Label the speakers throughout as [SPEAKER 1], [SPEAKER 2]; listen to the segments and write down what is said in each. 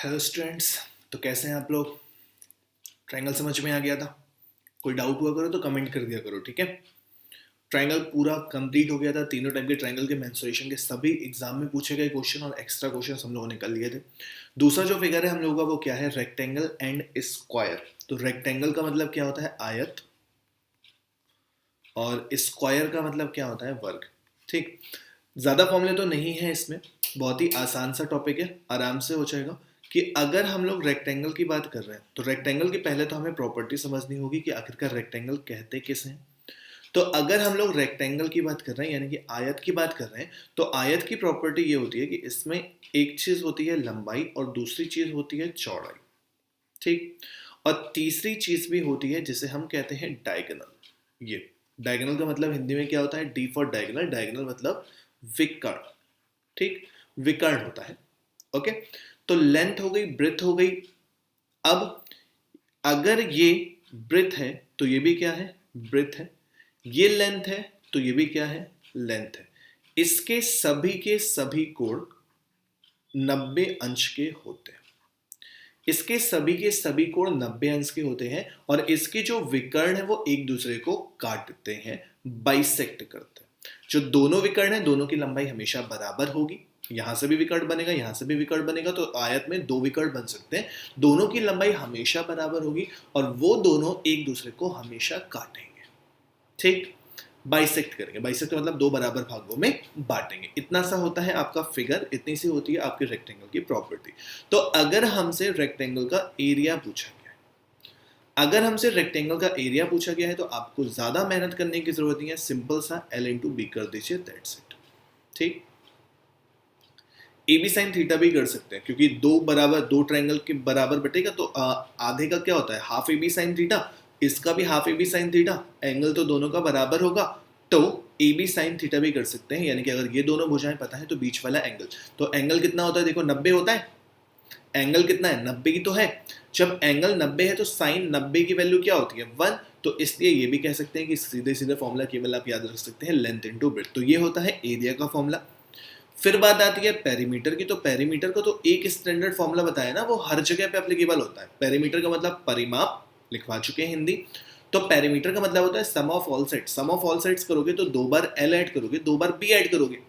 [SPEAKER 1] Hello students. तो कैसे हैं आप लोग? ट्रायंगल समझ में आ गया था? कोई डाउट हुआ करो तो कमेंट कर दिया करो, ठीक है। ट्रायंगल पूरा कंप्लीट हो गया था। तीनों टाइप के ट्रायंगल के मेंसुरेशन के सभी एग्जाम में पूछे गए क्वेश्चन और एक्स्ट्रा क्वेश्चन हम लोगों ने कर लिए थे। दूसरा जो फिगर है हम लोगों का वो क्या है? Rectangle and square. तो रेक्टेंगल का मतलब क्या होता है? आयत। और स्क्वायर का मतलब क्या होता है? वर्ग। ठीक। ज़्यादा फॉर्मूले तो नहीं है इसमें, बहुत ही आसान सा टॉपिक है, आराम से हो जाएगा। कि अगर हम लोग रेक्टेंगल की बात कर रहे हैं तो रेक्टेंगल की पहले तो हमें प्रॉपर्टी समझनी होगी कि आखिरकार रेक्टेंगल कहते किसे हैं। तो अगर हम लोग रेक्टेंगल की बात कर रहे हैं यानी कि आयत की बात कर रहे हैं तो आयत की प्रॉपर्टी ये होती है कि इसमें एक चीज होती है लंबाई और दूसरी चीज होती है चौड़ाई। ठीक। और तीसरी चीज भी होती है जिसे हम कहते हैं डायगोनल। ये डायगोनल का मतलब हिंदी में क्या होता है? D for diagonal. डायगोनल मतलब विकर्ण। ठीक। विकर्ण होता है। ओके। तो लेंथ हो गई, ब्रेथ हो गई। अब अगर ये ब्रेथ है तो ये भी क्या है? ब्रेथ है। ये लेंथ है तो ये भी क्या है? लेंथ है। इसके सभी के सभी कोण 90 अंश के होते हैं। इसके सभी के सभी कोण 90 अंश के होते हैं और इसके जो विकर्ण है वो एक दूसरे को काटते हैं, बाइसेक्ट करते हैं। जो दोनों विकर्ण है दोनों की लंबाई हमेशा बराबर होगी। यहां से भी विकर्ण बनेगा, यहां से भी विकर्ण बनेगा, तो आयत में दो विकर्ण बन सकते हैं। दोनों की लंबाई हमेशा बराबर होगी और वो दोनों एक दूसरे को हमेशा काटेंगे। ठीक। बाइसेक्ट करेंगे। बाइसेक्ट मतलब दो बराबर भागों में बांटेंगे। इतना सा होता है आपका फिगर, इतनी सी होती है आपके रेक्टेंगल की प्रॉपर्टी। तो अगर हमसे रेक्टेंगल का एरिया पूछा गया है, अगर हमसे रेक्टेंगल का एरिया पूछा गया है तो आपको ज्यादा मेहनत करने की जरूरत नहीं है। सिंपल सा L इंटू बी कर दीजिए, दैट्स इट। ठीक। ए बी साइन थीटा भी कर सकते हैं क्योंकि दो ट्रायंगल के बराबर बटेगा तो आधे का क्या होता है? Half A B sine theta. इसका भी half A B sine theta. Angle तो दोनों का बराबर होगा तो ए बी साइन थीटा भी कर सकते हैं। यानी कि अगर ये दोनों भुजाएं पता है तो बीच वाला एंगल, तो एंगल कितना होता है? देखो 90 होता है। एंगल कितना है? 90 की तो है। जब एंगल 90 है तो साइन 90 की वैल्यू क्या होती है? 1। तो इसलिए ये भी कह सकते हैं कि सीधे सीधे फॉर्मूला केवल आप याद रख सकते हैं, लेंथ इंटू ब्रेड्थ। तो ये होता है एरिया का फॉर्मूला। फिर बात आती है पेरीमीटर की। तो पेरीमीटर को तो एक स्टैंडर्ड फॉर्मूला बताया ना, वो हर जगह पे एप्लीकेबल होता है। पेरीमीटर का मतलब परिमाप, लिखवा चुके हैं हिंदी। तो पेरीमीटर का मतलब होता है sum of all sides. Sum of all sides करोगे तो दो बार एल ऐड करोगे, दो बार बी ऐड करोगे।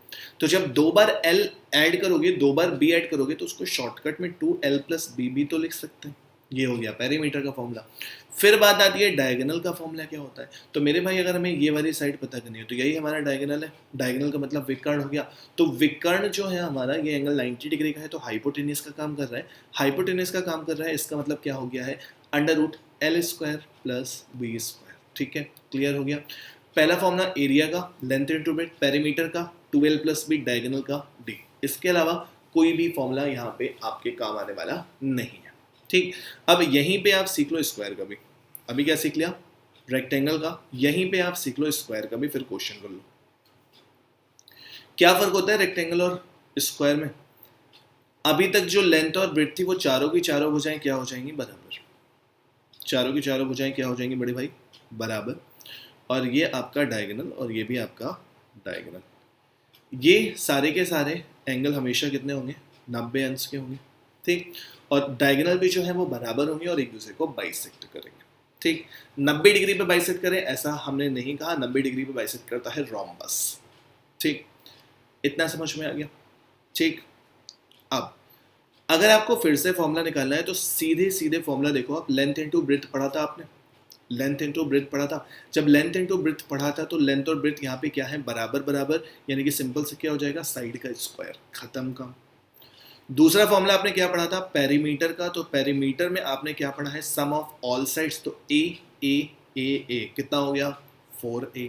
[SPEAKER 1] तो जब दो बार एल ऐड करोगे, दो बार बी ऐड करोगे, तो उसको शॉर्टकट में 2l प्लस बी भी तो लिख सकते हैं। ये हो गया पेरीमीटर का फॉर्मूला। फिर बात आती है डायगोनल का फॉर्मूला क्या होता है। तो मेरे भाई अगर हमें ये वाली साइड पता करनी है तो यही हमारा डायगोनल है। डायगोनल का मतलब विकर्ण हो गया। तो विकर्ण जो है हमारा, ये एंगल 90 डिग्री का है तो हाइपोटेन्यूज का काम कर रहा है। हाइपोटेन्यूज का काम कर रहा है, इसका मतलब क्या हो गया है? Under root L square plus B square. ठीक है, क्लियर हो गया। पहला फॉर्मूला एरिया का, लेंथ इंटू ब्रेड्थ। पेरीमीटर का 2l प्लस बी, डायगोनल का डी। इसके अलावा कोई भी फॉर्मूला यहाँ पे आपके काम आने वाला नहीं है। ठीक। अब यहीं पे आप सीख लो स्क्वायर का भी। अभी क्या सीख लिया? रेक्टेंगल का। यहीं पे आप सीख लो स्क्वायर का भी, फिर क्वेश्चन कर लो। क्या फर्क होता है रेक्टेंगल और स्क्वायर में? अभी तक जो लेंथ और ब्रेड्थ थी वो चारों की चारों भुजाएं क्या हो जाएंगी? बराबर। चारों की चारों भुजाएं क्या हो जाएंगी बड़े भाई? बराबर। और ये आपका डायगोनल और ये भी आपका डायगोनल। ये सारे के सारे एंगल हमेशा कितने होंगे? 90 अंश के होंगे। ठीक। और डायगोनल भी जो है वो बराबर होंगे और एक दूसरे को बाइसेक्ट करेंगे। ठीक। 90 डिग्री पे बाइसेक्ट करें ऐसा हमने नहीं कहा। 90 डिग्री पे बाइसेक्ट करता है रोम्बस। ठीक। इतना समझ में आ गया? ठीक। अब अगर आपको फिर से फॉर्मूला निकालना है तो सीधे सीधे फॉर्मूला देखो आप। लेंथ इंटू ब्रेड्थ पढ़ा था आपने। लेंथ इंटू ब्रेड्थ पढ़ा था। जब लेंथ इंटू ब्रेड्थ पढ़ा था तो लेंथ और ब्रेड्थ यहाँ पे क्या है? बराबर बराबर। यानी कि सिंपल से क्या हो जाएगा? साइड का स्क्वायर। खत्म काम। दूसरा फॉर्मूला आपने क्या पढ़ा था? पेरीमीटर का। तो पेरीमीटर में आपने क्या पढ़ा है? Sum of all sides. तो ए ए ए ए कितना हो गया? 4a।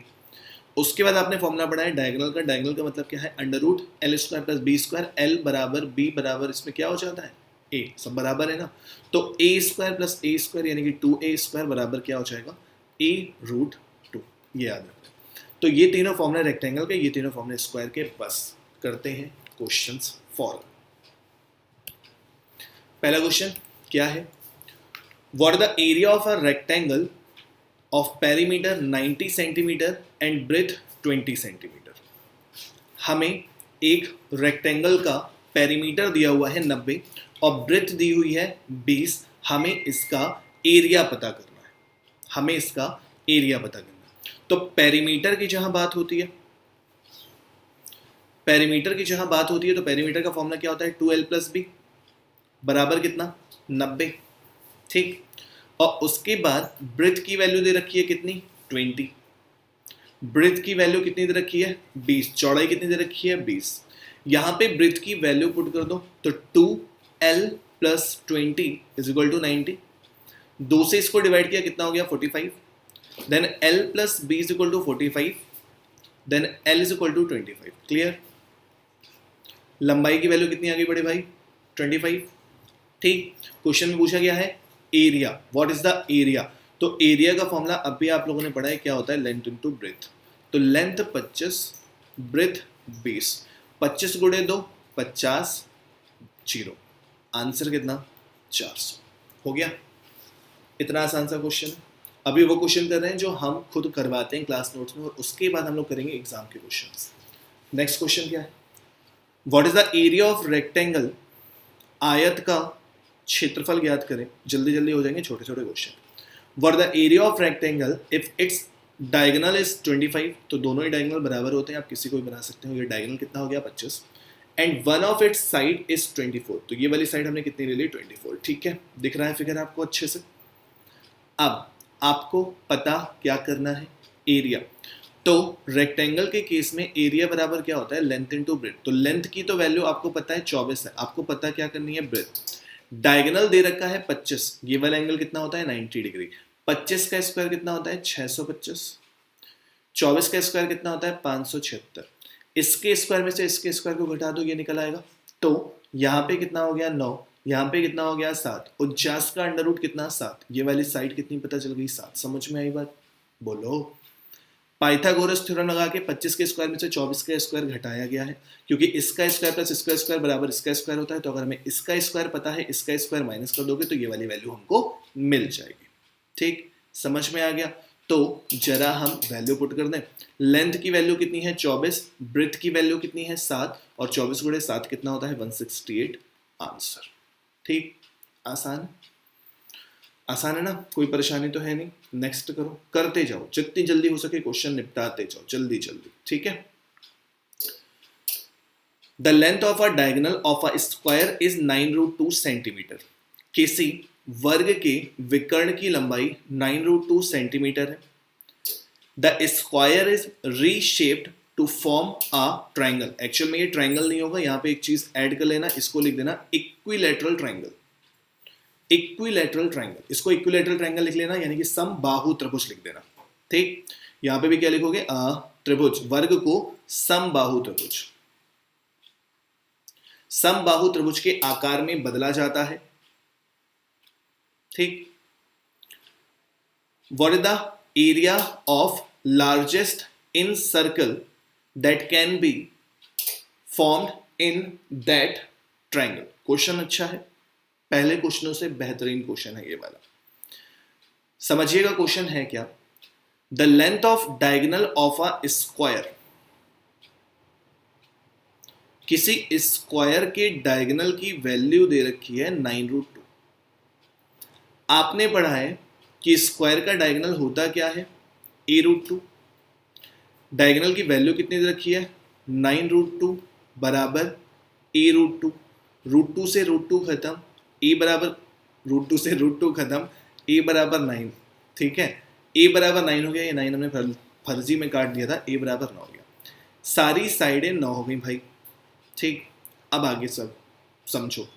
[SPEAKER 1] उसके बाद आपने फॉर्मूला पढ़ा है डायगोनल का। डायगोनल का मतलब क्या है? Under root L square plus B square. L बराबर बी बराबर, इसमें क्या हो जाता है? ए। सब बराबर है ना, तो ए स्क्वायर प्लस ए स्क्वायर यानी कि 2a स्क्वायर बराबर क्या हो जाएगा? ए रूट 2। ये याद रखना। तो ये तीनों फॉर्मूला रेक्टेंगल के, ये तीनों फॉर्मूला स्क्वायर के। बस करते हैं क्वेश्चंस फॉर। पहला क्वेश्चन क्या है? What the area of a rectangle of perimeter 90 centimetre and breadth 20 centimetre. हमें एक रेक्टेंगल का पेरीमीटर दिया हुआ है 90 और ब्रेथ दी हुई है 20, हमें इसका एरिया पता करना है, हमें इसका एरिया पता करना है। तो पेरीमीटर की जहां बात होती है, पेरीमीटर की जहां बात होती है तो पेरीमीटर का फॉर्मूला क्या होता है 2l + b बराबर कितना 90, ठीक। और उसके बाद ब्रेथ की वैल्यू दे रखी है कितनी 20, ब्रेथ की वैल्यू कितनी दे रखी है 20, चौड़ाई कितनी दे रखी है 20। यहां पे ब्रेथ की वैल्यू पुट कर दो तो 2l + 20 = 90, 2 से इसको डिवाइड किया कितना हो गया 45, then l + b = 45, then l = 25। Clear. लंबाई की वैल्यू कितनी आ गई बड़े भाई 25, ठीक। क्वेश्चन में पूछा गया है area, what is the area. तो एरिया का फॉर्मूला अभी आप लोगों ने पढ़ा है, क्या होता है लेंथ इनटू ब्रेथ। तो लेंथ 25, ब्रेथ 20, 25 गुणे 2 50, 0, आंसर कितना 400 हो गया। इतना आसान सा क्वेश्चन है। अभी वो क्वेश्चन कर रहे हैं जो हम खुद करवाते हैं क्लास नोट्स में, और उसके बाद हम लोग करेंगे एग्जाम के क्वेश्चन। नेक्स्ट क्वेश्चन क्या है, what is the area of rectangle, आयत का क्षेत्रफल ज्ञात करें। जल्दी जल्दी हो जाएंगे छोटे छोटे question. What the area of rectangle if its diagonal is 25, तो दोनों ही डायगोनल बराबर होते हैं, आप किसी को भी बना सकते हो। ये डायगोनल कितना हो गया 25, and one of its side is 24, तो ये वाली साइड हमने कितनी ले ली 24, ठीक है। दिख रहा है फिगर आपको अच्छे से। अब आपको पता क्या करना है एरिया। तो रेक्टेंगल के केस में एरिया बराबर क्या होता है लेंथ इनटू ब्रेथ। तो लेंथ की तो वैल्यू आपको पता है 24 है, आपको पता क्या करनी है ब्रेथ। डायगोनल दे रखा है 25, ये वाला एंगल कितना होता है 90 डिग्री। 25 का स्क्वायर कितना होता है 625, 24 का स्क्वायर कितना होता है 576। इसके स्क्वायर में से इसके स्क्वायर को घटा दो, ये निकल आएगा। तो यहाँ पे कितना हो गया 9, यहाँ पे कितना हो गया 7, 49 का अंडर रूट कितना 7, ये वाली साइड कितनी पता चल गई 7। समझ में आई बात, बोलो। पाइथागोरस थ्योरम लगा के 25 के स्क्वायर में से 24 का स्क्वायर घटाया गया है, क्योंकि इसका स्क्वायर प्लस इसका स्क्वायर बराबर इसका स्क्वायर होता है। तो अगर हमें इसका स्क्वायर पता है, इसका स्क्वायर माइनस कर दोगे तो ये वाली वैल्यू हमको मिल जाएगी, ठीक। समझ में आ गया। तो जरा हम वैल्यू पुट कर दें। लेंथ की वैल्यू कितनी है 24, ब्रेथ की वैल्यू कितनी है 7, और 24 गुणे 7 कितना होता है 168, आंसर। ठीक, आसान आसान है ना, कोई परेशानी तो है नहीं। नेक्स्ट करो, करते जाओ, जितनी जल्दी हो सके क्वेश्चन निपटाते जाओ, जल्दी जल्दी, ठीक है। The length of a diagonal of a square is 9√2 centimetre. किसी वर्ग के विकर्ण की लंबाई 9√2 सेंटीमीटर है। The square is reshaped to form a triangle. Actual में ये ट्राइंगल नहीं होगा, यहां पे एक चीज ऐड कर लेना, इसको लिख देना इक्विलैटरल ट्राइंगल। इक्विलैटरल ट्राइंगल, इसको इक्विलैटरल ट्राइंगल लिख लेना, यानी कि समबाहु त्रिभुज लिख देना, ठीक। यहां पे भी क्या लिखोगे त्रिभुज, वर्ग को समबाहु त्रिभुज। समबाहु त्रिभुज के आकार में बदला जाता है, ठीक। What is the area of largest in circle that can be formed in that triangle. Question अच्छा है, पहले क्वेश्चनों से बेहतरीन क्वेश्चन है ये वाला। समझिएगा क्वेश्चन है क्या। The length of diagonal of a square, किसी स्क्वायर के डायगोनल की वैल्यू दे रखी है 9√2। आपने पढ़ा है कि स्क्वायर का डायगोनल होता क्या है a√2। डायगोनल की वैल्यू कितनी दे रखी है 9√2 बराबर a√2। √2 से √2 खत्म, a बराबर √2 से √2 खत्म, a बराबर 9, ठीक है। a बराबर 9 हो गया, ये 9 हमने फर्जी में काट दिया था, a बराबर 9 हो गया। सारी साइडें 9 हो गई भाई, ठीक। अब आगे सब समझो।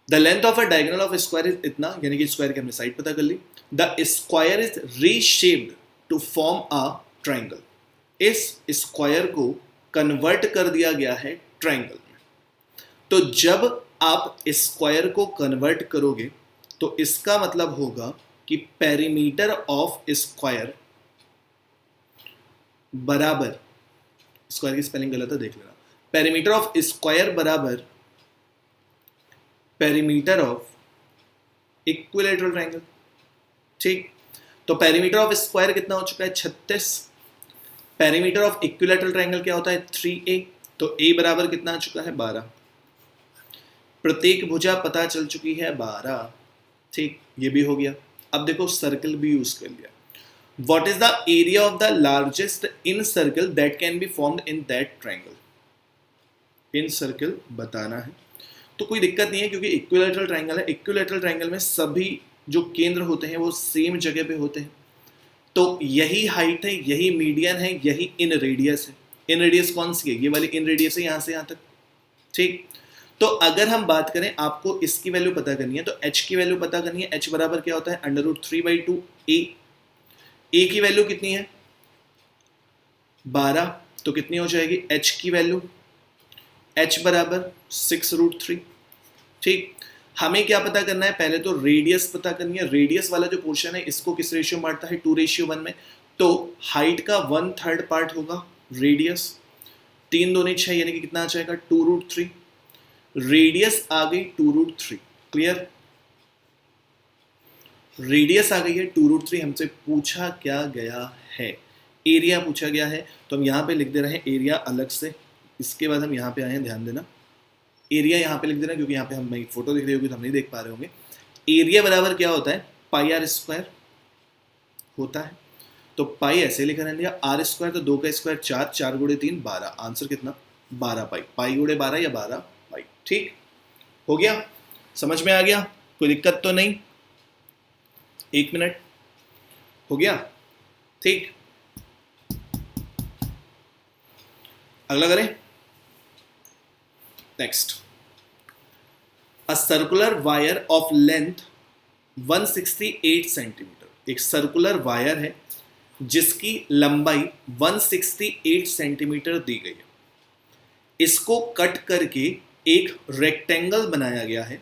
[SPEAKER 1] The length of a diagonal of square is इतना, यानी कि स्क्वायर की हमने साइड पता कर ली। The square is reshaped to form a triangle. इस स्क्वायर को कन्वर्ट कर दिया गया है ट्राइंगल में। तो जब आप स्क्वायर को कन्वर्ट करोगे तो इसका मतलब होगा कि पेरीमीटर ऑफ स्क्वायर बराबर, स्क्वायर की स्पेलिंग गलत है देख लेना, पेरीमीटर ऑफ स्क्वायर बराबर पेरीमीटर ऑफ इक्विलैटरल ट्राइंगल, ठीक। तो पेरीमीटर ऑफ स्क्वायर कितना हो चुका है 36। पेरीमीटर ऑफ इक्विलैटरल ट्राइंगल क्या होता है 3a। तो a बराबर कितना आ चुका है 12। प्रत्येक भुजा पता चल चुकी है 12, ठीक, ये भी हो गया। अब देखो सर्कल भी यूज कर लिया। What is the area of the largest in circle that can be formed in that triangle. In circle बताना है, तो कोई दिक्कत नहीं है क्योंकि इक्विलैटरल ट्रायंगल है। इक्विलैटरल ट्रायंगल में सभी जो केंद्र होते हैं वो सेम जगह पे होते हैं, तो यही हाइट है, यही मीडियन है, यही इन रेडियस है। इन रेडियस कौन सी है? ये वाली इन रेडियस है, यहां से यहां तक, ठीक। तो अगर हम बात करें, आपको इसकी वैल्यू पता करनी है, तो h की वैल्यू पता करनी है। h बराबर क्या होता है? √3/2 a की वैल्यू कितनी है? 12, तो कितनी हो जाएगी h की वैल्यू? h बराबर 6√3, ठीक। हमें क्या पता करना है? पहले तो रेडियस पता करनी है। रेडियस वाला जो पोर्शन है इसको किस रेशियो में बांटता है? 2:1 में। तो हाइट का 1/3 पार्ट होगा रेडियस, 3 दूनी 6, यानी कि कितना आ जाएगा? 2√3। रेडियस आ गई 2√3, क्लियर? रेडियस आ गई है 2√3। हमसे पूछा क्या गया है? एरिया पूछा गया है, तो हम यहाँ पे लिख दे रहे हैं एरिया अलग से। इसके बाद हम यहाँ पे आए हैं, ध्यान देना, एरिया यहाँ पे लिख देना क्योंकि यहाँ पे हम नई फोटो दिख रही होगी तो हम नहीं देख पा रहे होंगे। एरिया बराबर क्या होता है? πr² होता है। तो पाई ऐसे लिखा रहने दिया, r², तो 2 का स्क्वायर 4, 4 गुणे 3 12, आंसर कितना? 12 पाई। पाई गुणे 12 या 12 पाई, ठीक हो गया? समझ में आ गया? कोई दिक्कत तो नहीं? 1 मिनट हो गया, ठीक। अगला करें, next. A circular wire of length 168 centimetre. एक सर्कुलर वायर है जिसकी लंबाई 168 सेंटीमीटर दी गई है। इसको कट करके एक रेक्टेंगल बनाया गया है।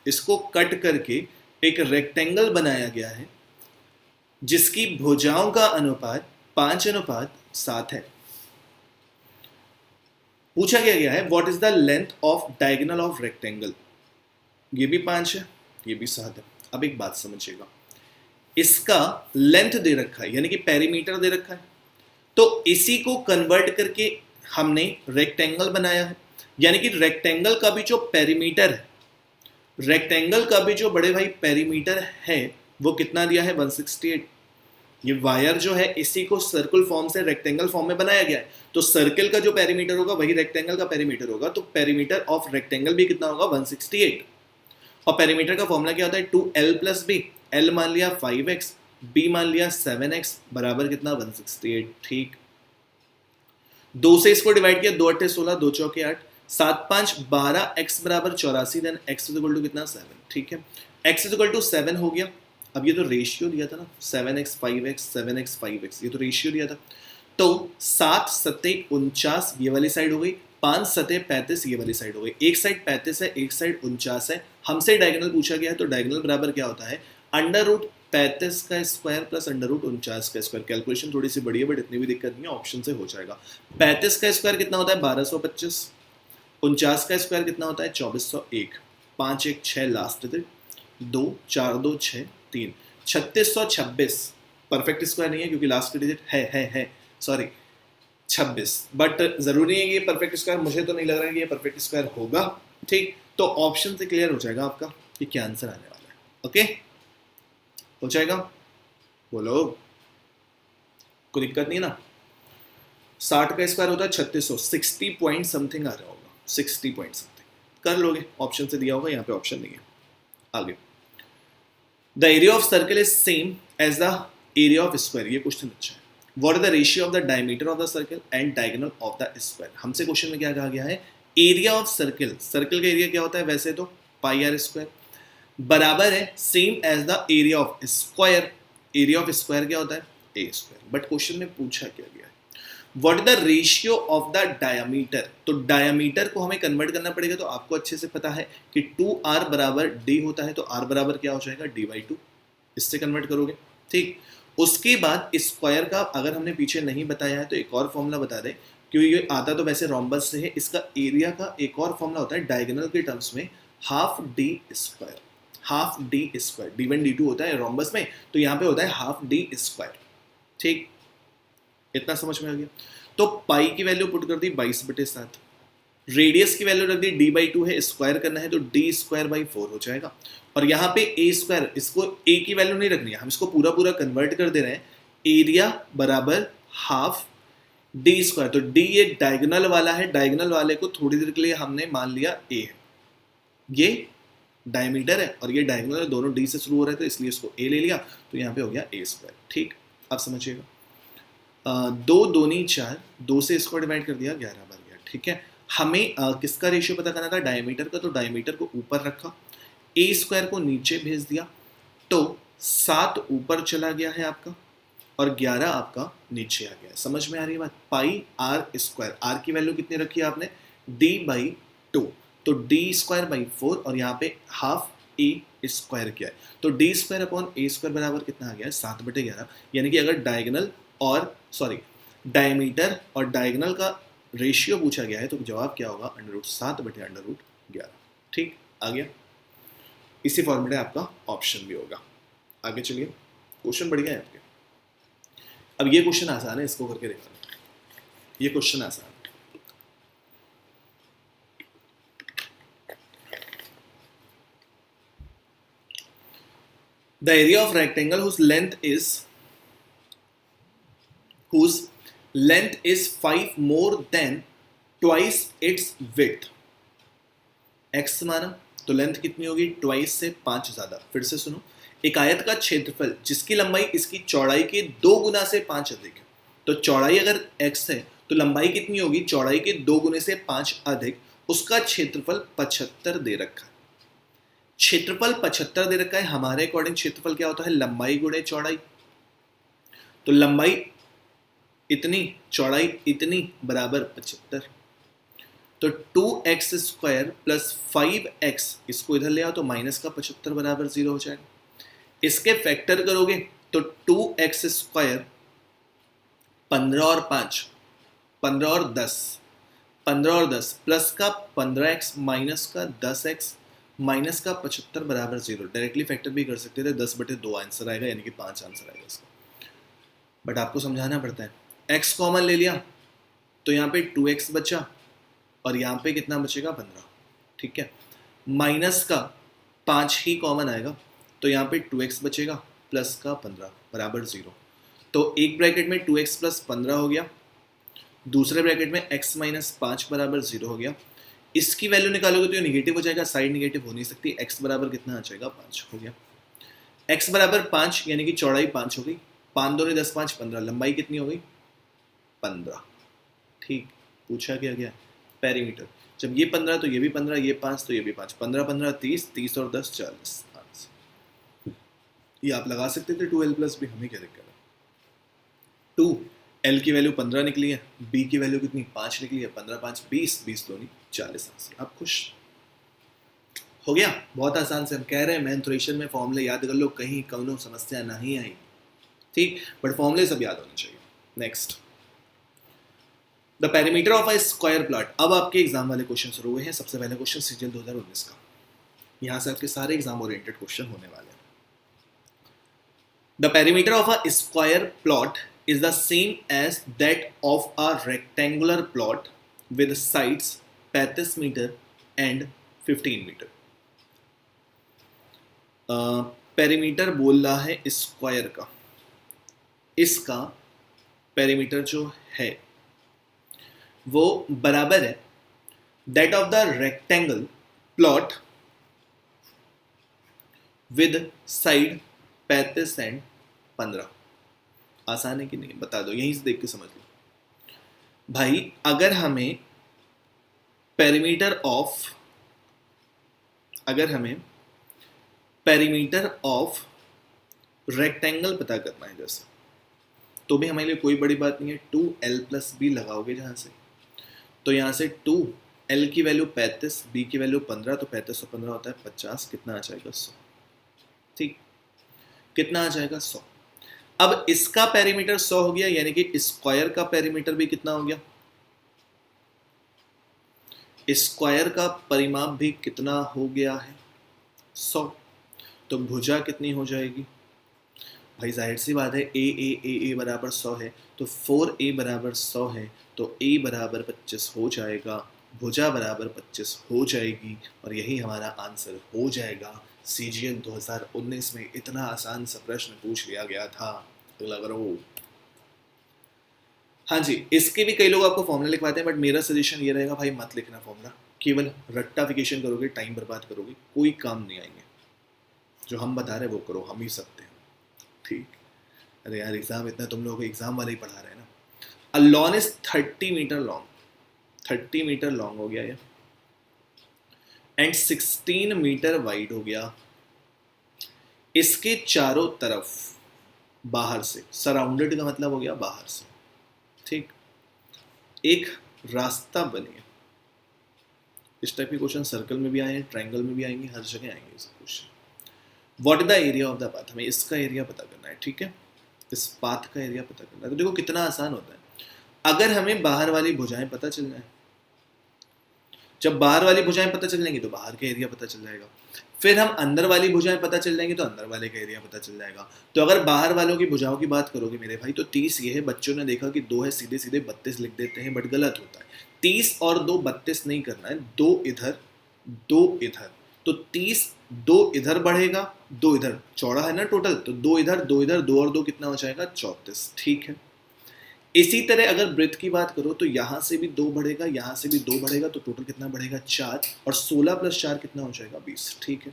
[SPEAKER 1] इसको कट करके एक रेक्टेंगल बनाया गया है जिसकी भुजाओं का अनुपात 5:7 है। पूछा गया है what is the length of diagonal of rectangle. ये भी 5 है, ये भी 7 है। अब एक बात समझिएगा, इसका लेंथ दे रखा है, यानी कि पेरीमीटर दे रखा है, तो इसी को कन्वर्ट करके हमने रेक्टेंगल बनाया है। यानी कि रेक्टेंगल का भी जो पेरीमीटर है, रेक्टेंगल का भी जो बड़े भाई पेरीमीटर है वो कितना दिया है? 168। ये वायर जो है इसी को सर्कल फॉर्म से रेक्टेंगल फॉर्म में बनाया गया है, तो सर्कल का जो पेरीमीटर होगा वही रेक्टेंगल का पेरीमीटर होगा, तो पेरीमीटर ऑफ रेक्टेंगल भी कितना होगा? 168। और पेरीमीटर का फॉर्मूला क्या होता है? 2l + b। l मान लिया 5x, b मान लिया 7x, बराबर कितना? 168, ठीक। 2 से इसको डिवाइड किया, 2 8 16, 2 4 8, 7 5 12, x बराबर 84, देन x इक्वल टू कितना? 7, ठीक है। x इक्वल टू 7 हो गया। अब ये तो रेशियो दिया था ना, 7x 5x 7x 5x, ये तो रेशियो दिया था। तो 7 7 49 ये वाली साइड हो गई, 5 7 35 ये वाली साइड हो गई। एक साइड 35 है, एक साइड 49 है। हमसे डायगोनल पूछा गया है, तो डायगोनल बराबर क्या होता है? √35 का स्क्वायर प्लस √49 का स्क्वायर। कैलकुलेशन थोड़ी सी बड़ी है बट इतनी भी दिक्कत नहीं है, ऑप्शन से हो जाएगा। 35 का स्क्वायर कितना होता है? 1225। 49 का स्क्वायर कितना होता है? 2401। 5 1 6 लास्ट थे, 2 4 2 6 3, 3626। परफेक्ट स्क्वायर नहीं है क्योंकि लास्ट का डिजिट है सॉरी 26, बट जरूरी है कि ये परफेक्ट स्क्वायर, मुझे तो नहीं लग रहा है कि ये परफेक्ट स्क्वायर होगा, ठीक। तो ऑप्शन से क्लियर हो जाएगा आपका कि क्या आंसर आने वाला है। ओके, हो जाएगा? बोलो, कोई दिक्कत नहीं ना? 60 का स्क्वायर होता है 3600, 60 पॉइंट समथिंग आ रहा होगा, 60 पॉइंट समथिंग कर लोगे, ऑप्शन से दिया होगा, यहाँ पे ऑप्शन नहीं है। आगे, the area of circle is same as the area of square. ये क्वेश्चन अच्छा है। What is the ratio of the diameter of the circle and diagonal of the square. हमसे क्वेश्चन में क्या कहा गया है? एरिया ऑफ सर्कल, सर्कल का एरिया क्या होता है वैसे तो? πr² बराबर है same as the area of square. Area of square क्या होता है? a²। बट क्वेश्चन में पूछा क्या गया है? What is the ratio of the diameter. तो डायमीटर को हमें कन्वर्ट करना पड़ेगा, तो आपको अच्छे से पता है कि 2r बराबर d होता है, तो r बराबर क्या हो जाएगा? d/2। इससे कन्वर्ट करोगे, ठीक। उसके बाद स्क्वायर का अगर हमने पीछे नहीं बताया है तो एक और फॉर्मूला बता दें, क्योंकि ये आता तो वैसे रोम्बस से है। इसका एरिया का एक और फॉर्मूला होता है डायगोनल के टर्म्स में, ½ d²। ½ d², d1 d2 होता है रोम्बस में, तो यहाँ पे होता है ½ d², ठीक। इतना समझ में आ गया? तो पाई की वैल्यू पुट कर दी 22/7, रेडियस की वैल्यू रख दी d/2 है, स्क्वायर करना है तो d²/4 हो जाएगा। और यहाँ पे a², इसको a की वैल्यू नहीं रखनी है, हम इसको पूरा पूरा कन्वर्ट कर दे रहे हैं। एरिया बराबर हाफ d², तो d एक डायगोनल वाला है, डायगोनल वाले को थोड़ी देर के लिए हमने मान लिया a है, ये डायमीटर है और ये डायगोनल है, दोनों d से शुरू हो रहे थे इसलिए इसको a ले लिया, तो यहाँ पे हो गया a²। ठीक, अब समझिएगा, 2 दूनी 4, 2 से इसको डिवाइड कर दिया, 11 बन गया। ठीक है, हमें किसका रेशियो पता करना था, डायमीटर का, तो डायमीटर को ऊपर रखा, a² को नीचे भेज दिया, तो 7 ऊपर चला गया है आपका और 11 आपका नीचे आ गया है। समझ में आ रही है बात? πr², r की वैल्यू कितनी रखी है आपने, d/2, तो d²/4 और यहाँ पे हाफ a² किया है, तो d²/a² बराबर कितना आ गया है, 7/11। यानी कि अगर डायगोनल और डायमीटर और डायगोनल का रेशियो पूछा गया है तो जवाब क्या होगा, √7/√11। ठीक, आ गया। इसी फॉर्मूले आपका ऑप्शन भी होगा। आगे चलिए, क्वेश्चन बढ़ गया है आपके। अब ये क्वेश्चन आसान है, इसको करके देखना, ये क्वेश्चन आसान है। The area of rectangle whose length is 5 more than twice its width, x माना तो लेंथ कितनी होगी, ट्वाइस से 5 ज्यादा। फिर से सुनो, एक आयत का क्षेत्रफल जिसकी लंबाई इसकी चौड़ाई के 2 गुना से 5 अधिक है, तो चौड़ाई अगर x है तो लंबाई कितनी होगी, चौड़ाई के 2 गुने से 5 अधिक, उसका क्षेत्रफल 75 दे रखा है। क्षेत्रफल 75 दे रखा है, हमारे अकॉर्डिंग क्षेत्रफल क्या होता है, लंबाई गुणे चौड़ाई, तो लंबाई इतनी चौड़ाई इतनी बराबर 75, तो 2x² + 5x, इसको इधर ले आओ तो माइनस का 75 बराबर 0 हो जाएगा। इसके फैक्टर करोगे तो 2x², 15 और 5, 15 और 10, 15 और 10 प्लस का 15x माइनस का 10x माइनस का 75 बराबर 0। डायरेक्टली फैक्टर भी कर सकते थे, 10/2 आंसर आएगा, यानी कि 5 आंसर आएगा इसका, बट आपको समझाना पड़ता है। x कॉमन ले लिया तो यहाँ पे 2x बचा और यहाँ पे कितना बचेगा, 15। ठीक है, माइनस का 5 ही कॉमन आएगा तो यहाँ पे 2x बचेगा प्लस का 15 बराबर 0। तो एक ब्रैकेट में 2x + 15 हो गया, दूसरे ब्रैकेट में x - 5 बराबर 0 हो गया। इसकी वैल्यू निकालोगे तो ये निगेटिव हो जाएगा, साइड निगेटिव हो नहीं सकती, x बराबर कितना आ जाएगा, 5 हो गया। x बराबर 5 यानी कि चौड़ाई 5 हो गई, 5 दूनी 10, 5 15, लंबाई कितनी हो गई, 15। ठीक, पूछा क्या गया, पेरीमीटर। जब ये 15 तो ये भी 15, ये 5 तो ये भी 5, 15 15 30, 30 और 10 40। ये आप लगा सकते थे 2l + b, हमें क्या दिक्कत है। 2l की वैल्यू 15 निकली है, b की वैल्यू कितनी, 5 निकली है, 15 5 20, 20 दूनी 40 आंसर। आप खुश हो गया, बहुत आसान से हम कह रहे हैं मेंथुरेशन में फॉर्मूले याद कर लो, कहीं कौनो समस्या नहीं आई। ठीक, बट फॉर्मूले सब याद होने चाहिए। Next, the perimeter of a square plot. अब आपके एग्जाम वाले क्वेश्चन शुरू हुए हैं। सबसे पहले क्वेश्चन सीजन 2019 का, यहाँ से आपके सारे एग्जाम ओरिएंटेड क्वेश्चन होने वाले हैं। The perimeter of a square plot is the same as that of a rectangular plot with sides 35 metre and 15 metre. Perimeter बोल रहा है स्क्वायर का, इसका पेरीमीटर जो है वो बराबर है that of the rectangle plot with side 35 and 15। आसान है कि नहीं, बता दो, यहीं से देख के समझ लो भाई। अगर हमें पेरीमीटर ऑफ रेक्टेंगल पता करना है जैसे, तो भी हमारे लिए कोई बड़ी बात नहीं है, 2l + b लगाओगे जहाँ से, तो यहाँ से 2l की वैल्यू 35, b की वैल्यू 15, तो 35 और 15 होता है 50, कितना आ जाएगा, 100। ठीक, कितना आ जाएगा, 100। अब इसका पेरीमीटर 100 हो गया, यानी कि स्क्वायर का पेरीमीटर भी कितना हो गया, स्क्वायर का परिमाप भी कितना हो गया है, 100। तो भुजा कितनी हो जाएगी भाई, जाहिर सी बात है ए बराबर 100 है, तो 4a बराबर 100 है, तो a बराबर 25 हो जाएगा, भुजा बराबर 25 हो जाएगी और यही हमारा आंसर हो जाएगा। CGL 2019 में इतना आसान सा प्रश्न पूछ लिया गया था। अगला करो। हाँ जी, इसके भी कई लोग आपको फॉर्मूला लिखवाते हैं, बट मेरा सजेशन ये रहेगा भाई मत लिखना फॉर्मूला, केवल रट्टाफिकेशन करोगे, टाइम बर्बाद करोगे, कोई काम नहीं आएंगे। जो हम बता रहे हैं वो करो, हम ही सकते हैं। ठीक। अरे यार एग्जाम इतना तुम लोगों को एग्जाम वाले ही पढ़ा रहे हैं ना। A lawn is 30 metre long, 30 metre long हो गया ये, एंड 16 मीटर वाइड हो गया। इसके चारों तरफ बाहर से, सराउंडेड का मतलब हो गया बाहर से, ठीक, एक रास्ता बने। इस टाइप के क्वेश्चन सर्कल में भी आए हैं, ट्रायंगल में भी आएंगे, हर जगह आएंगे ये सब question. What is the area of the path, हमें इसका एरिया पता करना है, ठीक है, इस पाथ का एरिया पता करना है। तो देखो कितना आसान होता है। अगर हमें बाहर वाली भुजाएं पता चल जाए, जब बाहर वाली भुजाएं पता चल जाएंगी तो बाहर का एरिया पता चल जाएगा, फिर हम अंदर वाली भुजाएं पता चल जाएंगी तो अंदर वाले का एरिया पता चल जाएगा। तो अगर बाहर वालों की भुजाओं की बात करोगे मेरे भाई, तो 30 ये है, बच्चों ने देखा कि 2 है, सीधे सीधे 32 लिख देते हैं, बट गलत होता है। 30 और 2 32 नहीं करना है, 2 इधर 2 इधर, तो 30 2 इधर बढ़ेगा, 2 इधर, चौड़ा है ना टोटल, तो 2 इधर 2 इधर, 2 और 2 कितना हो जाएगा 34, ठीक है। इसी तरह अगर ब्रेथ की बात करो तो यहां से भी 2 बढ़ेगा, यहां से भी 2 बढ़ेगा, तो टोटल कितना बढ़ेगा 4, और 16 + 4 कितना हो जाएगा 20, ठीक है।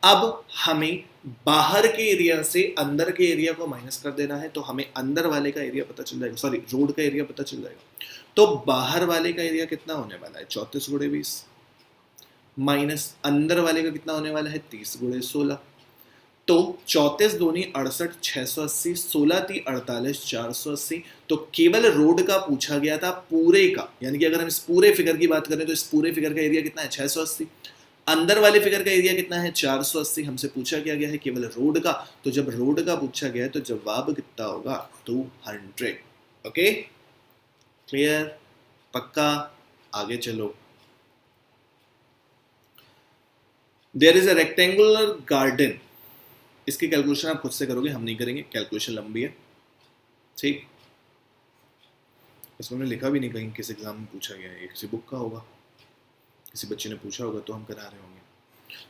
[SPEAKER 1] अब हमें बाहर के एरिया से अंदर के एरिया को माइनस कर देना है, तो हमें अंदर वाले का एरिया पता चल जाएगा, सॉरी रोड का एरिया पता चल जाएगा। तो बाहर वाले का एरिया कितना होने वाला है 34 × 20, माइनस अंदर वाले का कितना होने वाला है 30 × 16। तो 34 दूनी 68 680, 16 × 3 48 480। तो केवल रोड का पूछा गया था, पूरे का, यानी कि अगर हम इस पूरे फिगर की बात करें तो इस पूरे फिगर का एरिया कितना है 680। अंदर वाले फिगर का एरिया कितना है 480, हमसे पूछा क्या गया है केवल रोड का। तो जब रोड का पूछा गया है तो जवाब कितना होगा 200। ओके, क्लियर, पक्का, आगे चलो। There is a rectangular garden, इसकी कैलकुलेशन आप खुद से करोगे, हम नहीं करेंगे, कैलकुलेशन लंबी है, ठीक। इसमें मैंने लिखा भी नहीं कहीं किस एग्जाम में पूछा गया है, किसी बुक का होगा, किसी बच्चे ने पूछा होगा तो हम करा रहे होंगे।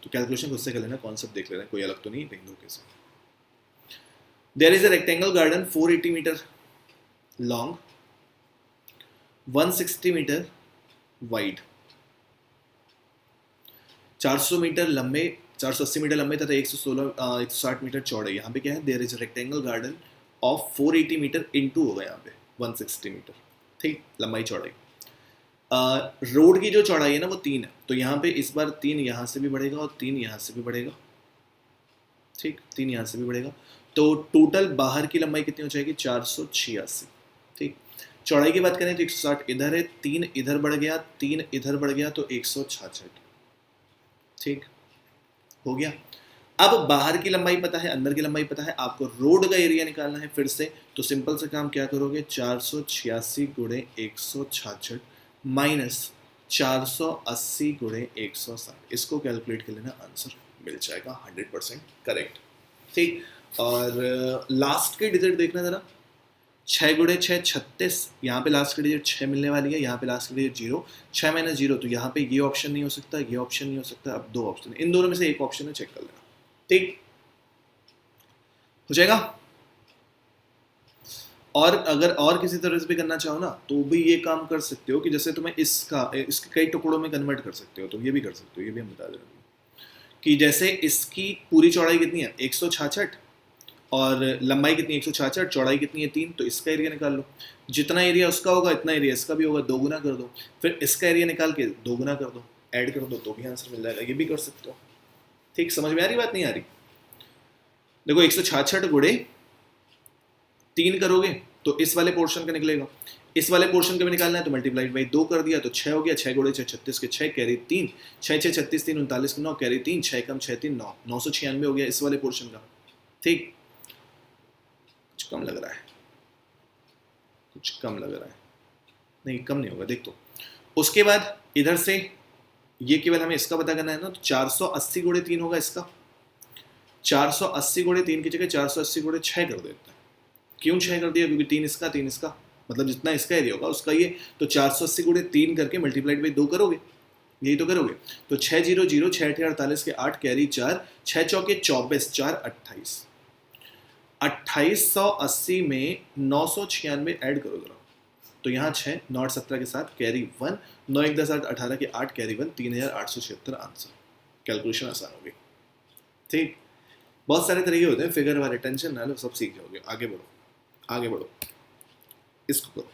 [SPEAKER 1] तो कैलकुलेशन खुद से कर लेना, कॉन्सेप्ट देख लेना, कोई अलग तो नहीं कहीं धोखे से। There is a rectangle garden 480 metre long, 160 metre wide, 400 metre लंबे, 480 मीटर लंबे तथा 160 मीटर चौड़े। यहाँ पे क्या है, there is a rectangle garden of 480 metre into होगा यहाँ पे 160 मीटर, ठीक, लंबाई चौड़ाई। रोड की जो चौड़ाई है ना वो 3 है, तो यहाँ पे इस बार 3 यहाँ से भी बढ़ेगा और 3 यहाँ से भी बढ़ेगा, ठीक, 3 यहाँ से भी बढ़ेगा। तो टोटल बाहर की लंबाई कितनी हो जाएगी 486, ठीक। चौड़ाई की बात करें तो 160 इधर है, 3 इधर बढ़ गया, 3 इधर बढ़ गया, तो 166, ठीक हो गया। अब बाहर की लंबाई पता है, अंदर की लंबाई पता है, आपको रोड का एरिया निकालना है फिर से। तो सिंपल से काम क्या करोगे, 486 × 166 माइनस 480 × 160, इसको कैलकुलेट कर लेना, आंसर मिल जाएगा 100% करेक्ट, ठीक। और लास्ट के डिजिट देखना जरा, 6 × 6 36, यहाँ पे लास्ट की डिजिट 6 मिलने वाली है, यहाँ पे लास्ट की डिजिट 0, 6 - 0, तो यहाँ पे ये ऑप्शन नहीं हो सकता, ये ऑप्शन नहीं हो सकता। अब 2 ऑप्शन है, इन दोनों में से एक ऑप्शन है, चेक कर लेना, ठीक हो जाएगा। और अगर और किसी तरह से भी करना चाहो ना तो भी ये काम कर सकते हो कि जैसे तुम्हें इसके कई टुकड़ों में कन्वर्ट कर सकते हो, तो ये भी कर सकते हो, ये भी हम बता दे रहे हैं कि जैसे इसकी पूरी चौड़ाई कितनी है 166 और लंबाई कितनी है 166, चौड़ाई कितनी है 3, तो इसका एरिया निकाल लो, जितना एरिया उसका होगा इतना एरिया इसका भी होगा, 2 गुना कर दो, फिर इसका एरिया निकाल के 2 गुना कर दो, ऐड कर दो, तो भी आंसर मिल जाएगा। ये भी कर सकते हो, ठीक, समझ में आ रही बात, नहीं आ रही? देखो 166 गुणे 3 करोगे तो इस वाले पोर्शन का निकलेगा, इस वाले पोर्शन का भी निकालना है तो मल्टीप्लाइड बाई 2 कर दिया तो 6 हो गया, 6 गुणे 6 36 के 6 कैरी 3, 6 6 36 3 39 के 9 कैरी 3, 6 कम 6 3 9, 996 हो गया इस वाले पोर्शन का, ठीक। कुछ कम लग रहा है, कुछ कम लग रहा है, नहीं कम नहीं होगा, देख तो। उसके बाद इधर से ये केवल हमें इसका पता करना है ना, तो 480 गुणे 3 होगा इसका, 480 गुणे 3 की जगह 480 गुणे 6 कर देते हैं। क्यों 6 कर दिया, क्योंकि 3 इसका 3 इसका, मतलब जितना इसका एरिया होगा उसका ये, तो 480 गुणे 3 करके मल्टीप्लाइड बाई 2 करोगे, यही तो करोगे। तो 6 0 0 6 8 48 के 8 कैरी 4, 6 चौके 24, 4 28, 2880 में 996 ऐड करो जरा, तो यहाँ 6 नॉट 17 के साथ कैरी 1, 9 1 10 8 18 के 8 कैरी 1, 3876 आंसर। कैलकुलेशन आसान होगी, ठीक। बहुत सारे तरीके होते हैं फिगर वाले, टेंशन ना लो, सब सीख जाओगे। आगे बढ़ो, आगे बढ़ो, इसको करो।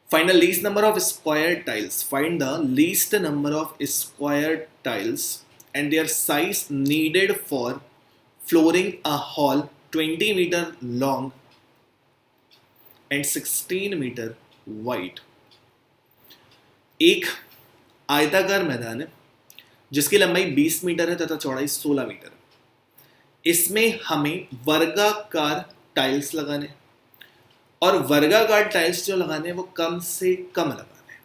[SPEAKER 1] Find the least number of square tiles. Find the least number of square tiles and their size needed for flooring a hall 20 meter long and 16 meter wide. एक आयताकार मैदान है जिसकी लंबाई 20 मीटर है तथा चौड़ाई 16 मीटर है। इसमें हमें वर्गाकार टाइल्स लगाने हैं और वर्गाकार टाइल्स जो लगाने हैं वो कम से कम लगाने हैं।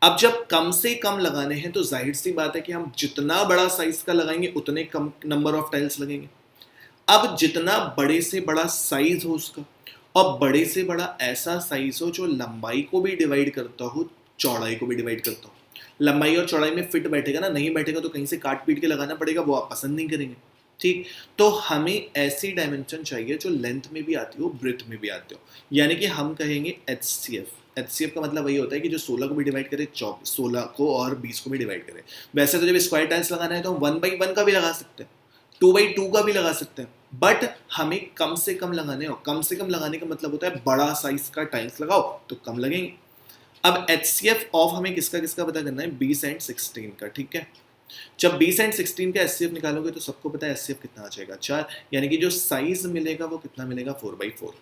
[SPEAKER 1] अब जब कम से कम लगाने हैं तो जाहिर सी बात है कि हम जितना बड़ा साइज का लगाएंगे उतने कम नंबर ऑफ टाइल्स लगेंगे। अब जितना बड़े से बड़ा साइज हो उसका, और बड़े से बड़ा ऐसा साइज हो जो लंबाई को भी डिवाइड करता हो, चौड़ाई को भी डिवाइड करता हो। लंबाई और चौड़ाई में फिट बैठेगा ना, नहीं बैठेगा तो कहीं से काट पीट के लगाना पड़ेगा, वो आप पसंद नहीं करेंगे, ठीक। तो हमें ऐसी डायमेंशन चाहिए जो लेंथ में भी आती हो, ब्रेथ में भी आती हो, यानी कि हम कहेंगे HCF। HCF का मतलब वही होता है कि जो 16 को भी डिवाइड करे, 16 को और 20 को भी डिवाइड करे। वैसे तो जब स्क्वायर टाइल्स लगाना है तो हम 1/1 का भी लगा सकते हैं, 2/2 का भी लगा सकते हैं, बट हमें कम से कम लगाने हो। कम से कम लगाने का मतलब होता है बड़ा साइज का टाइल्स लगाओ तो कम लगेंगे। अब HCF ऑफ हमें किसका किसका पता करना है, 20 एंड 16 का, ठीक है। जब 20 एंड 16 का HCF निकालोगे तो सबको पता है HCF कितना आ जाएगा, 4, यानी कि जो साइज मिलेगा वो कितना मिलेगा, 4/4।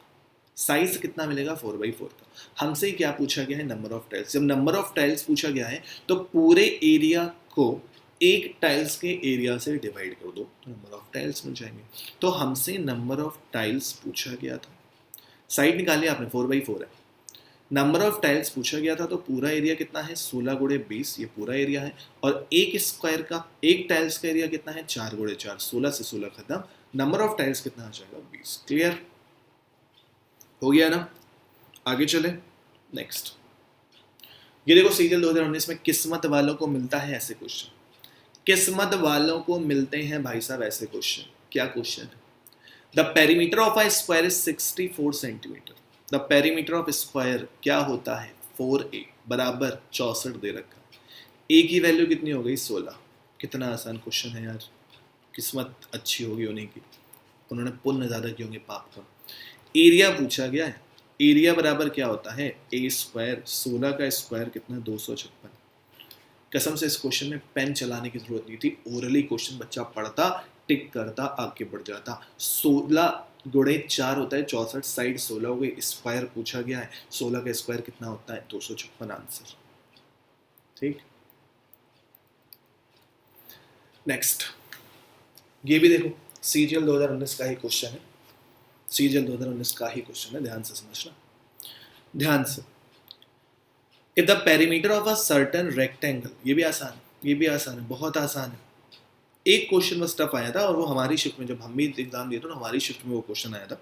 [SPEAKER 1] साइज कितना मिलेगा, 4/4 का। हमसे क्या पूछा गया है, नंबर ऑफ टाइल्स। जब नंबर ऑफ टाइल्स पूछा गया है तो पूरे एरिया को एक टाइल्स के एरिया से डिवाइड कर दो तो नंबर ऑफ टाइल्स मिल जाएंगे। तो हमसे नंबर ऑफ टाइल्स पूछा गया था, साइड निकालिए आपने, 4/4 है। नंबर ऑफ टाइल्स पूछा गया था तो पूरा एरिया कितना है, 16 गुणे 20, ये पूरा एरिया है। और एक स्क्वायर का, एक टाइल्स का एरिया कितना है, 4 गुणे 4, 16 से 16 खत्म। नंबर ऑफ टाइल्स कितना आ जाएगा, 20। क्लियर हो गया ना। आगे चले, नेक्स्ट। ये देखो सीरियल 2019 में किस्मत वालों को मिलता है ऐसे क्वेश्चन, किस्मत वालों को मिलते हैं भाई साहब ऐसे क्वेश्चन। क्या क्वेश्चन है, the perimeter of a square is 64 centimetre. The perimeter of square क्या होता है, 4a बराबर 64 दे रखा। a की वैल्यू कितनी हो गई, 16। कितना आसान क्वेश्चन है यार, किस्मत अच्छी होगी उन्हीं की, उन्होंने पुण्य ज़्यादा किए होंगे पाप का। एरिया पूछा गया है, एरिया बराबर क्या होता है, a स्क्वायर, 16 का स्क्वायर कितना, 256। कसम से इस क्वेश्चन में पेन चलाने की जरूरत नहीं थी, ओरली क्वेश्चन बच्चा पढ़ता, टिक करता, आगे बढ़ जाता। 16 गुणे 4 होता है 64, साइड 16 हो गई, स्क्वायर पूछा गया है, 16 का स्क्वायर कितना होता है, 256 आंसर, ठीक। नेक्स्ट, ये भी देखो सीरियल 2019 का ही क्वेश्चन है, सीरियल 2019 का ही क्वेश्चन है, ध्यान से समझना, ध्यान से। If the perimeter of a certain rectangle, ये भी आसान है, ये भी आसान है, बहुत आसान है। एक क्वेश्चन बस टफ आया था और वो हमारी शिफ्ट में, जब हम भी एग्जाम दिए थे ना हमारी शिफ्ट में वो क्वेश्चन आया था,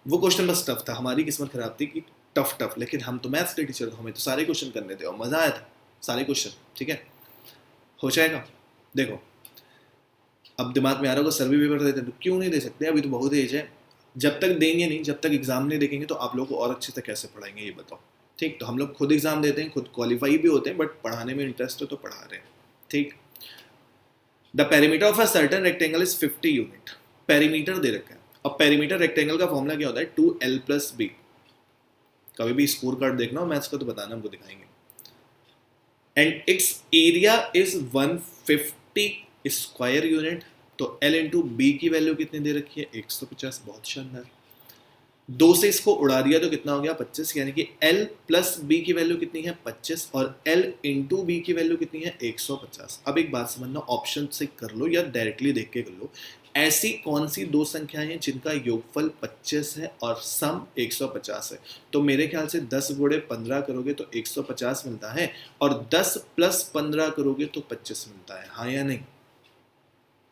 [SPEAKER 1] वो क्वेश्चन बस टफ था। हमारी किस्मत खराब थी कि टफ, लेकिन हम तो मैथ्स के टीचर थे, हमें तो सारे क्वेश्चन करने थे और मजा आया था सारे क्वेश्चन, ठीक है, हो जाएगा। देखो अब दिमाग में आ रहा होगा सर भी पेपर देते हैं, तो क्यों नहीं दे सकते, अभी तो बहुत एज है। जब तक देंगे नहीं, जब तक एग्जाम नहीं देखेंगे तो आप लोग को और अच्छे से कैसे पढ़ाएंगे ये बताओ, ठीक। तो हम लोग खुद एग्जाम देते हैं, खुद क्वालिफाई भी होते हैं, बट पढ़ाने में इंटरेस्ट है तो पढ़ा रहे हैं, ठीक। The perimeter of a certain rectangle is 50 unit. Perimeter दे रखा है। अब पेरीमीटर रेक्टेंगल का फॉर्मूला क्या होता है, 2l+b। कभी भी स्कोर कार्ड देखना हो मैथ्स का तो बताना, हमको दिखाएंगे। And it's area is 150 square unit. तो l इंटू बी की वैल्यू कितनी दे रखी है, 150। बहुत शानदार। 2 से इसको उड़ा दिया तो कितना हो गया, 25, यानी कि l प्लस बी की वैल्यू कितनी है, 25, और l इंटू बी की वैल्यू कितनी है, 150। अब एक बात समझना, ऑप्शन से कर लो या डायरेक्टली देख के कर लो, ऐसी कौन सी दो संख्याएं हैं जिनका योगफल 25 है और सम 150 है। तो मेरे ख्याल से 10 गुणे 15 करोगे तो 150 मिलता है, और 10 प्लस 15 करोगे तो 25 मिलता है, हाँ या नहीं।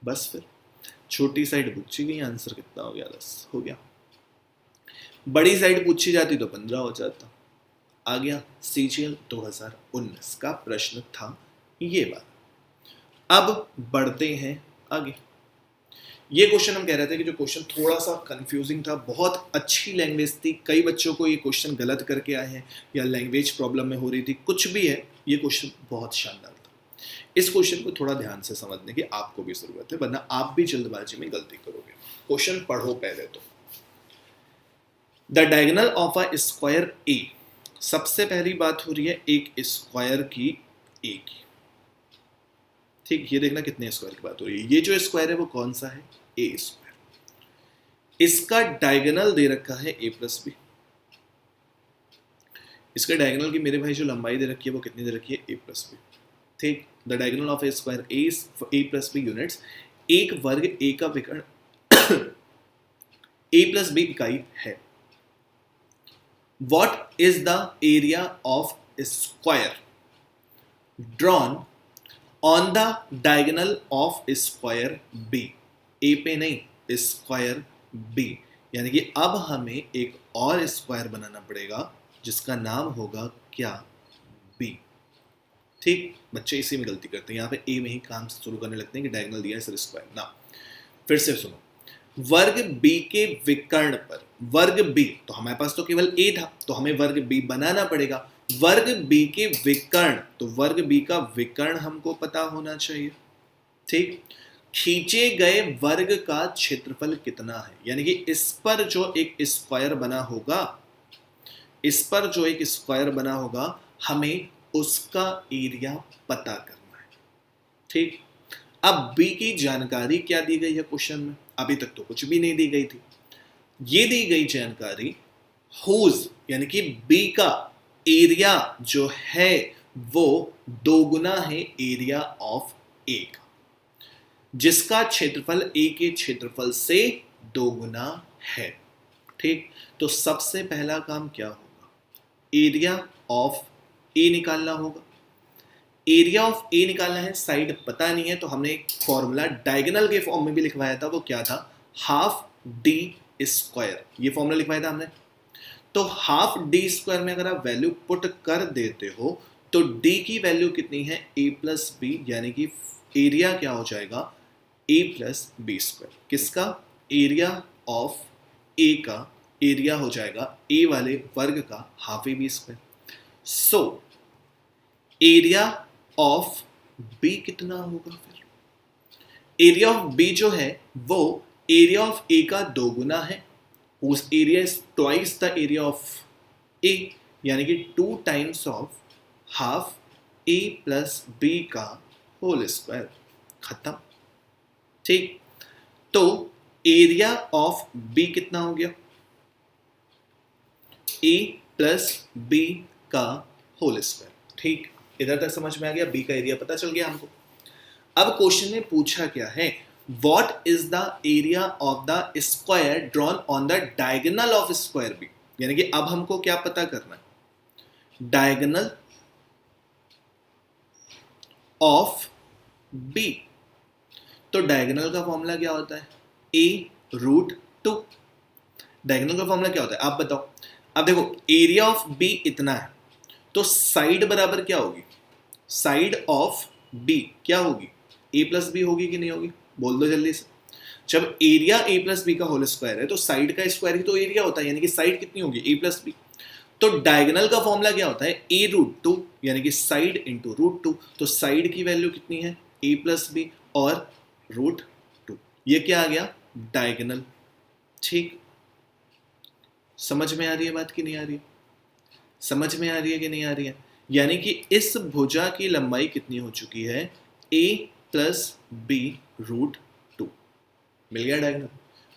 [SPEAKER 1] बस फिर छोटी साइड बुझी गई, आंसर कितना हो गया, 10 हो गया। बड़ी साइड पूछी जाती तो 15 हो जाता। आ गया CGL 2019 का प्रश्न था ये बात। अब बढ़ते हैं आगे। ये क्वेश्चन हम कह रहे थे कि जो क्वेश्चन थोड़ा सा कंफ्यूजिंग था, बहुत अच्छी लैंग्वेज थी, कई बच्चों को ये क्वेश्चन गलत करके आए हैं या लैंग्वेज प्रॉब्लम में हो रही थी, कुछ भी है, ये क्वेश्चन बहुत शानदार था। इस क्वेश्चन को थोड़ा ध्यान से समझने की आपको भी जरूरत है, वरना आप भी जल्दबाजी में गलती करोगे। क्वेश्चन पढ़ो पहले तो। The diagonal of a square a, सबसे पहली बात हो रही है एक स्क्वायर की ए की। ठीक, ये देखना कितने स्क्वायर की बात हो रही है। ये जो स्क्वायर है वो कौन सा है? ए स्क्वायर। इसका डायगोनल दे रखा है ए प्लस बी। इसका डायगोनल की मेरे भाई जो लंबाई दे रखी है वो कितनी दे रखी है? A plus B. ठीक, the diagonal of a square A plus B units, एक वर्ग ए का विकर्ण ए प्लस बी इकाई है। What is the area of square drawn on the diagonal of square B? A पे नहीं, स्क्वायर B। यानी कि अब हमें एक और स्क्वायर बनाना पड़ेगा जिसका नाम होगा क्या? B। ठीक, बच्चे इसी में गलती करते हैं, यहाँ पे ए में ही काम शुरू करने लगते हैं कि डायगोनल दिया है सर स्क्वायर ना। फिर से सुनो, वर्ग B के विकर्ण पर, वर्ग B, तो हमारे पास तो केवल A था तो हमें वर्ग B बनाना पड़ेगा। वर्ग B के विकर्ण, तो वर्ग B का विकर्ण हमको पता होना चाहिए। ठीक, खींचे गए वर्ग का क्षेत्रफल कितना है? यानी कि इस पर जो एक स्क्वायर बना होगा, इस पर जो एक स्क्वायर बना होगा, हमें उसका एरिया पता करना है। ठीक, अब B की जानकारी क्या दी गई है क्वेश्चन में? अभी तक तो कुछ भी नहीं दी गई थी। ये दी गई जानकारी हुज, यानी कि B का एरिया जो है वो दोगुना है एरिया ऑफ A का, जिसका क्षेत्रफल A के क्षेत्रफल से दोगुना है। ठीक, तो सबसे पहला काम क्या होगा? एरिया ऑफ A निकालना होगा। एरिया ऑफ ए निकालना है, साइड पता नहीं है, तो हमने एक फॉर्मूला डायगोनल के फॉर्म में भी लिखवाया था, वो क्या था? Half D square. ये फॉर्मूला लिखवाया था हमने। तो हाफ डी स्क्वायर में अगर आप वैल्यू पुट कर देते हो तो डी की वैल्यू कितनी है? ए प्लस बी, यानी कि एरिया क्या हो जाएगा? A plus B square. किसका? एरिया ऑफ ए का एरिया हो जाएगा ए वाले वर्ग का half A B square. So area of B कितना होगा? फिर एरिया ऑफ B जो है वो एरिया ऑफ A का दोगुना है। उस area is twice the area of A, यानी कि 2 times of half A plus B का होल स्क्वायर। खत्म। ठीक, तो एरिया ऑफ B कितना हो गया? A प्लस B का होल स्क्वायर। ठीक, इधर तक समझ में आ गया? B का एरिया पता चल गया हमको। अब क्वेश्चन में पूछा क्या है? What is the area of the square drawn on the diagonal of square B? यानी कि अब हमको क्या पता करना है? Diagonal of B। तो डायगोनल का फॉर्मूला क्या होता है? A√2। डायगोनल का फॉर्मूला क्या होता है आप बताओ। अब देखो, एरिया ऑफ B इतना है तो साइड बराबर क्या होगी? साइड ऑफ B क्या होगी? A प्लस बी होगी कि नहीं होगी? बोल दो जल्दी से। जब एरिया A प्लस बी का होल स्क्वायर है तो साइड का स्क्वायर ही तो एरिया होता है, यानी कि साइड कितनी होगी? A plus B. तो डायगोनल का फॉर्मूला क्या होता है? A√2, यानी कि साइड इंटू √2। तो साइड की वैल्यू कितनी है? A प्लस बी और √2। ये क्या आ गया? डायगोनल। ठीक, समझ में आ रही है बात कि नहीं आ रही है? समझ में आ रही है कि नहीं आ रही है? यानी कि इस भुजा की लंबाई कितनी हो चुकी है? A plus B√2। मिल गया डायगोनल।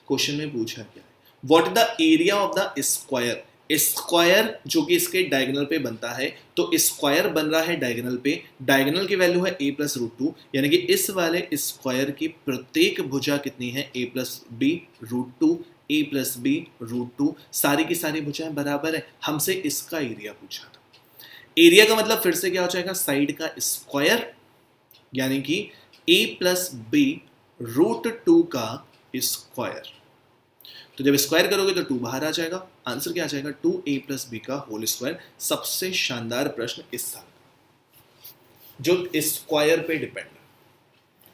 [SPEAKER 1] क्वेश्चन में पूछा क्या है? What the area of the square? Square जो कि इसके डायगोनल पे बनता है, तो स्क्वायर बन रहा है डायगोनल पे, डायगोनल की वैल्यू है A प्लस √2, यानी कि इस वाले स्क्वायर की प्रत्येक भुजा कितनी है? A plus B√2, A plus B√2। सारी की सारी भुजाएं बराबर है। हमसे इसका एरिया पूछा था। एरिया का मतलब फिर से क्या हो जाएगा? साइड का स्क्वायर, यानी कि A प्लस B√2 का स्क्वायर। तो जब स्क्वायर करोगे तो 2 बाहर आ जाएगा, आंसर क्या आ जाएगा 2a प्लस बी का होल स्क्वायर। सबसे शानदार प्रश्न इस साल जो स्क्वायर पे डिपेंड है,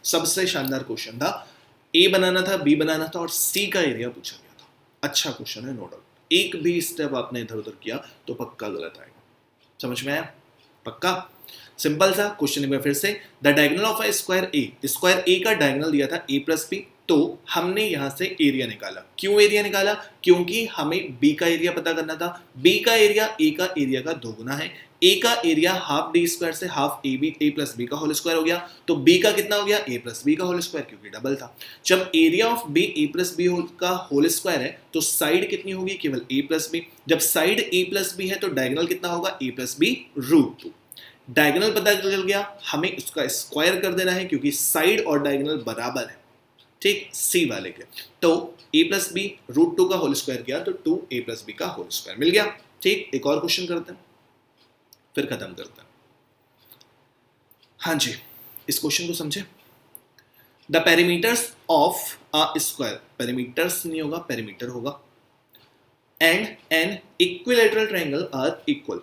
[SPEAKER 1] सबसे शानदार क्वेश्चन था। ए बनाना था, बी बनाना था और सी का एरिया पूछा गया था। अच्छा क्वेश्चन है नो डाउट। एक भी स्टेप आपने इधर उधर किया तो पक्का गलत आएगा। समझ में आया? पक्का सिंपल सा क्वेश्चन में फिर से, द डायगोनल ऑफ स्क्वायर ए का डायगोनल दिया था a प्लस बी, तो हमने यहां से एरिया निकाला। क्यों एरिया निकाला? क्योंकि हमें b का एरिया पता करना था। b का एरिया a का एरिया का 2 गुना है। a का एरिया हाफ डी स्क्वायर से हाफ ए प्लस बी का होल स्क्वायर हो गया, तो b का कितना हो गया a प्लस बी का होल स्क्वायर, क्योंकि डबल था। जब area of b a plus B का होल स्क्वायर है तो साइड कितनी होगी? केवल a प्लस बी। जब साइड a प्लस बी है तो डायगोनल कितना होगा? a plus B root 2। Diagonal पता चल गया, हमें इसका स्क्वायर कर देना है क्योंकि साइड और डायगोनल बराबर है, ठीक, सी वाले के। तो a प्लस बी रूट 2 का होल स्क्वायर किया तो 2a प्लस बी का होल स्क्वायर मिल गया। ठीक, एक और क्वेश्चन करते हैं फिर खत्म करते हैं। हाँ जी, इस क्वेश्चन को समझे। The perimeters of a square, perimeters नहीं होगा पेरीमीटर होगा, and an equilateral triangle are equal,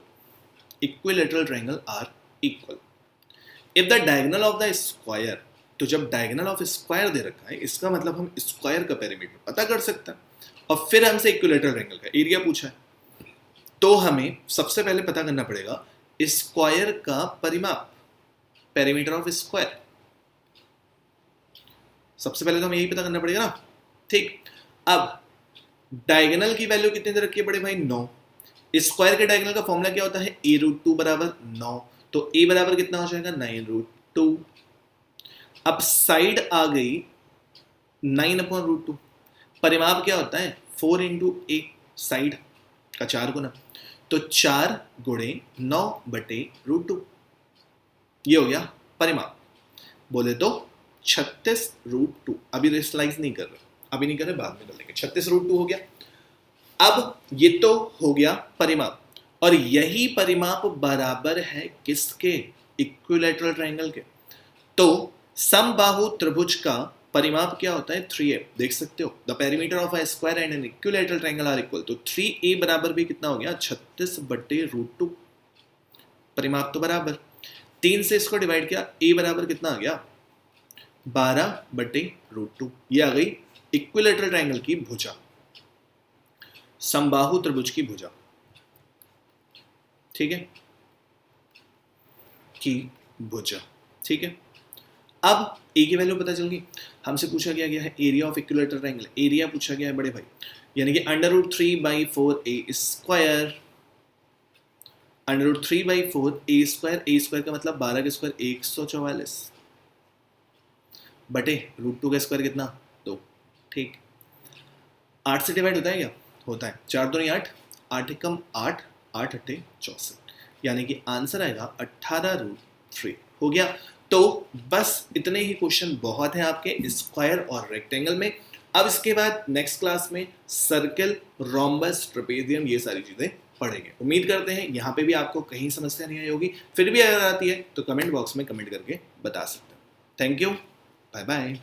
[SPEAKER 1] equilateral triangle are equal if the diagonal of the square. तो जब डायगोनल ऑफ स्क्वायर दे रखा है इसका मतलब हम स्क्वायर का पेरीमीटर पता कर सकते हैं, और फिर हमसे इक्विलैटरल ट्रायंगल का एरिया पूछा है। तो हमें सबसे पहले पता करना पड़ेगा स्क्वायर का परिमाप, पेरीमीटर ऑफ स्क्वायर। सबसे पहले तो हमें यही पता करना पड़ेगा ना। ठीक, अब डायगोनल की वैल्यू कितनी दे रखी है बड़े भाई? 9। स्क्वायर के डायगोनल का फॉर्मूला क्या होता है? a रूट 2 बराबर 9, तो a बराबर कितना हो जाएगा? 9 रूट 2। अब साइड आ गई 9 अपॉन रूट 2। परिमाप क्या होता है? 4 इंटू ए, साइड का 4 गुना, तो 4 गुणे 9 बटे रूट 2, ये हो गया परिमाप। बोले तो 36 रूट 2। अभी रियलाइज नहीं कर रहे, अभी नहीं कर रहे, बाद में कर लेंगे। 36 रूट 2 हो गया। अब ये तो हो गया परिमाप, और यही परिमाप बराबर है किसके? इक्विलैटरल ट्रायंगल के। तो समबाहु त्रिभुज का परिमाप क्या होता है? 3a। देख सकते हो, the perimeter of a square and an equilateral triangle are equal. तो 3a बराबर भी कितना हो गया? 36 बटे रूट 2। परिमाप तो बराबर, 3 से इसको डिवाइड किया, a बराबर कितना आ गया? 12 बटे रूट 2। ये आ गई इक्विलैटरल ट्रायंगल की भुजा, समबाहु त्रिभुज की भुजा। ठीक है, की भुजा। ठीक है, अब a की वैल्यू पता चल गई। हमसे पूछा गया है area of equilateral triangle, area पूछा गया है बड़े भाई, यानी कि √3/4a square, √3/4a square, a square का मतलब 12 का स्क्वायर 144 बटे रूट 2 का स्क्वायर कितना? 2। ठीक, 8 से डिवाइड होता है क्या? होता है। 4 दूनी 8, 8 एकम 8, 8 अट्ठे 64, यानी कि आंसर आएगा 18√3 हो गया। तो बस इतने ही क्वेश्चन बहुत हैं आपके स्क्वायर और रेक्टेंगल में। अब इसके बाद नेक्स्ट क्लास में सर्कल, रोम्बस, ट्रेपेजियम, ये सारी चीजें पढ़ेंगे। उम्मीद करते हैं यहाँ पे भी आपको कहीं समस्या नहीं आई होगी। फिर भी अगर आती है तो कमेंट बॉक्स में कमेंट करके बता सकते हैं। Thank you, bye bye.